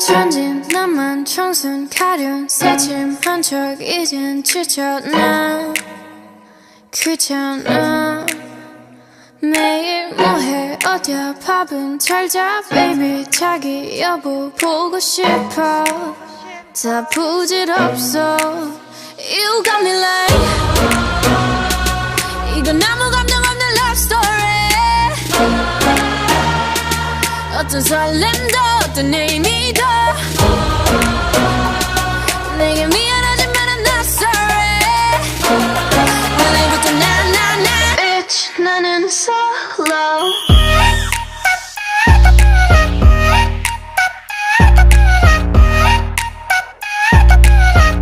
천진 나만 청순 가련 새침한 척 이젠 지쳤나 귀찮아 매일 뭐해 어디야 밥은 잘자 baby 자기 여보 보고 싶어 다 부질없어 You got me like 이건 아무 감정 없는 love story 어떤 설렘도 어떤 의미도 내게 미안하지만 I'm not sorry 오늘부터 나 Bitch 나는 solo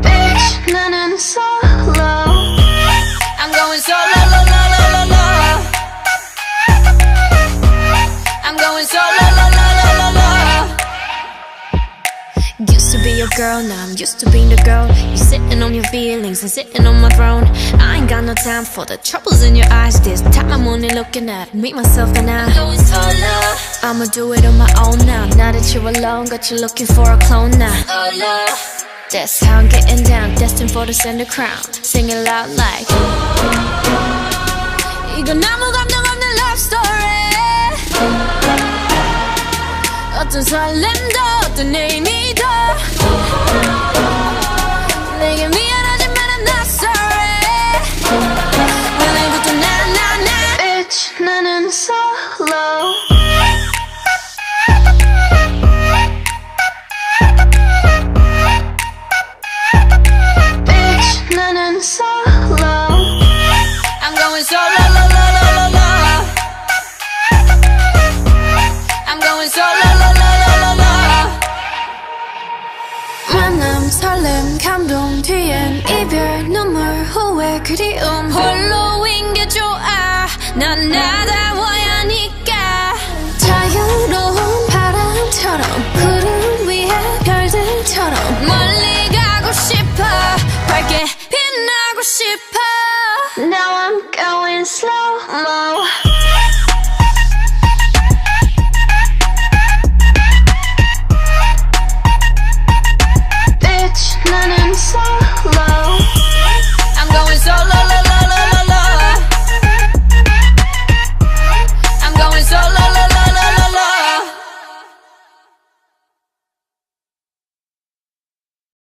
Bitch 나는 solo I'm going solo lo lo lo lo lo I'm going solo lo lo lo lo lo Used to be your girl, now I'm used to being the girl. You sitting on your feelings and sitting on my throne. I ain't got no time for the troubles in your eyes. This time I'm only looking at me, myself and I. I'ma do it on my own now. Now that you're alone, got you looking for a clone now. That's how I'm getting down, destined for the center crown. Sing it loud like 이건 아무 감정 없는 love story 어떤 설렘도 어떤 의미도 내게 미안하지만 I'm not sorry 오늘부터 나 Bitch 나는 solo Bitch 나는 solo I'm going solo lo lo lo lo lo I'm going solo lo lo lo lo lo 만남 설렘 감동 뒤엔 이별 눈물 후회 그리움 홀로인 게 좋아 난 나다워야 하니까 자유로운 바람처럼 구름 위에 별들처럼 멀리 가고 싶어 밝게 빛나고 싶어 Now I'm going slow-mo